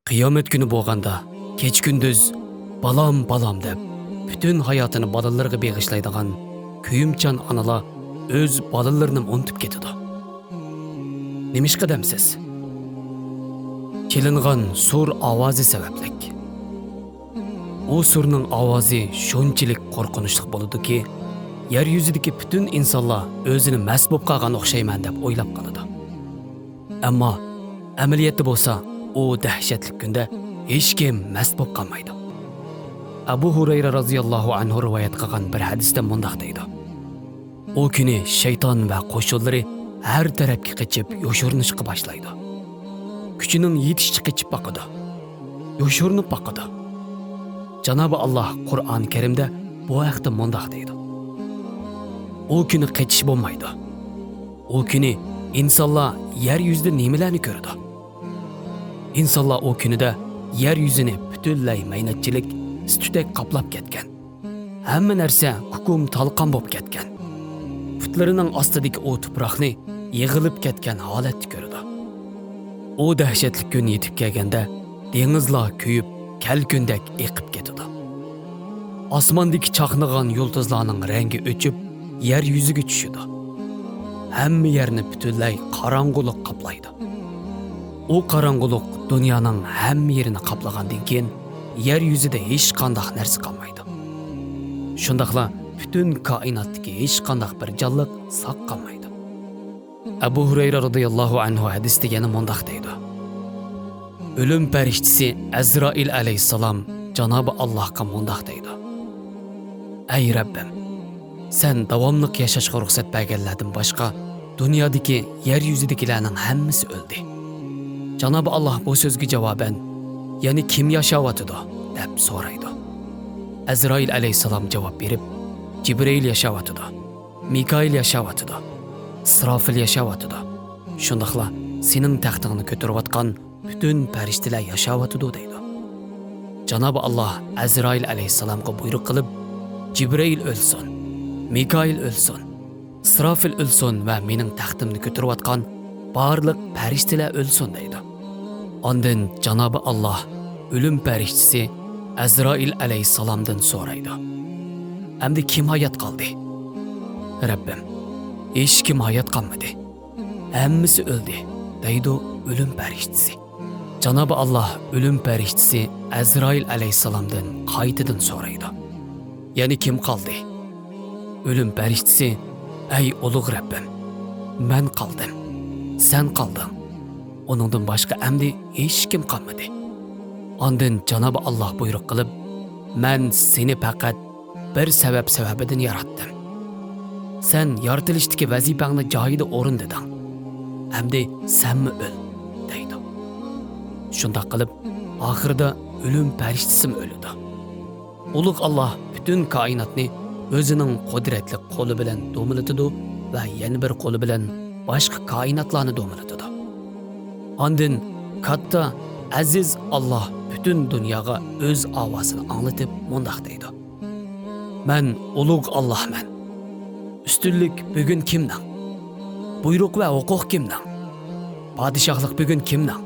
Qiyomet günü bo'lganda, kech kunduz balam deb bütün hayotini bolalarga beg'ishlaydigan kuyimchan onalar o'z bolalarini unutib ketadi. Nimishqa demsiz? Kelingan sur ovozi sabablik. O surning ovozi shunchalik qo'rqinchli bo'ladi-ki, yer yuzidagi bütün insonlar o'zini mast bo'lib qolgan o'xshayman deb o'ylab qoladi. Ammo amaliyotda bo'lsa, o dahshatli kunda hech kim mast bo'lib qolmaydi. Abu Hurayra radhiyallohu anhu rivoyat qilgan bir hadisda mundaq deydi. O kuni shayton va qo'shinlari har tarafga qochib yoshirinishga boshlaydi. Kuchining yetishicha qochib boqadi. Yoshirinib boqadi. Janobi Alloh Qur'oni Karimda bu haqda mundaq deydi. O kuni qochish bo'lmaydi. O kuni insonlar yer yuzida nimalarni ko'radi? İnsanlar o kunida yer yuzini butunlay maynatchilik studak qoplab ketgan. Hamma narsa kukum talqon bo'lib ketgan. Putlarining ostidagi o tuproqni yig'ilib ketgan holatni ko'radi. O dahshatli kun yetib kelganda dengizlar kuyib, kalkundak eqib ketadi. Osmondagi chaqnagan yulduzlarning rangi o'chib, yer yuziga tushadi. Hamma yerni butunlay qorong'ulik qoplaydi. O qorong'ulik dunyoning hamma yerini qoplagandan keyin yer yuzida hech qanday narsa qolmaydi. Shundaqla bütün koinotdagi hech qanday bir jonliq saq qolmaydi. Abu Hurayra radhiyallohu anhu hadisda yana mundaq deydi. O'lim farishtasi Azroil alayhissalom Janobi Allohga mundaq deydi. Ey Rabbim, sen davomli yashashga ruxsat berganlardan boshqa dunyodagi yer yuzidagilarning hammasi o'ldi. Janobi Alloh bu so'zga javoban, ya'ni kim yashayotidi deb so'raydi. Azroil alayhissalom javob berib, Jibril yashayotidi, Mikail yashayotidi, Isrofil yashayotidi. Shundaqla sening taxtingni ko'tarayotgan bütün farishtalar yashayotidi deydi. Janobi Alloh Azroil alayhissalomga buyruq qilib, Jibril o'lsin, Mikail o'lsin, Isrofil o'lsin va mening taxtimni ko'tarayotgan barliq farishtalar o'lsin deydi. Ondan Janobi Alloh o'lim farishtasi Azroil alayhissalomdan so'raydi. Endi kim hayot qoldi? Rabbim, hech kim hayot qolmadi. Hammasi o'ldi, deydi o'lim farishtasi. Janobi Alloh o'lim farishtasi Azroil alayhissalomdan qaytadan so'raydi. Ya'ni kim qoldi? O'lim farishtasi, ey ulug' Rabbim, men qoldim. Sen qolding. Onundan boshqa amdi hech kim qolmadi. Ondan Janobi Alloh buyruq qilib, men seni faqat bir sababidan yaratdim. Sen yaratilishdagi vazifangni joyida o'rindading. Amdi senmi o'l, deydi. Shunday qilib, oxirida o'lim farishtasi o'ladi. Ulug' Alloh bütün koinotni o'zining qudratli qo'li bilan do'milatadi va yana bir qo'li bilan boshqa koinotlarni do'milatadi. Ondan katta aziz Alloh bütün dunyoga o'z ovozini anglatib mundaq deydi. Men ulug' Allohman. Ustunlik bugun kimning? Buyruq va huquq kimning? Podshohlik bugun kimning?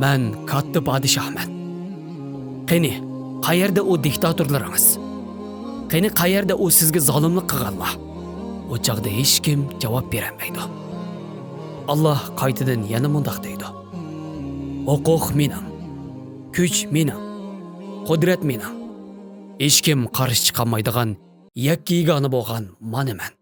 Men katta podshohman. Qani, qayerda o diktatorlaringiz? Qani qayerda o sizga zolimlik qilganlar? O chaqda hech kim javob bermaydi. Allah qaytadan yana mundaq deydi. Huquq mening, kuch mening, qudrat mening. Hech kim qarshi chiqolmaydigan yakka yagona bo'lgan manaman.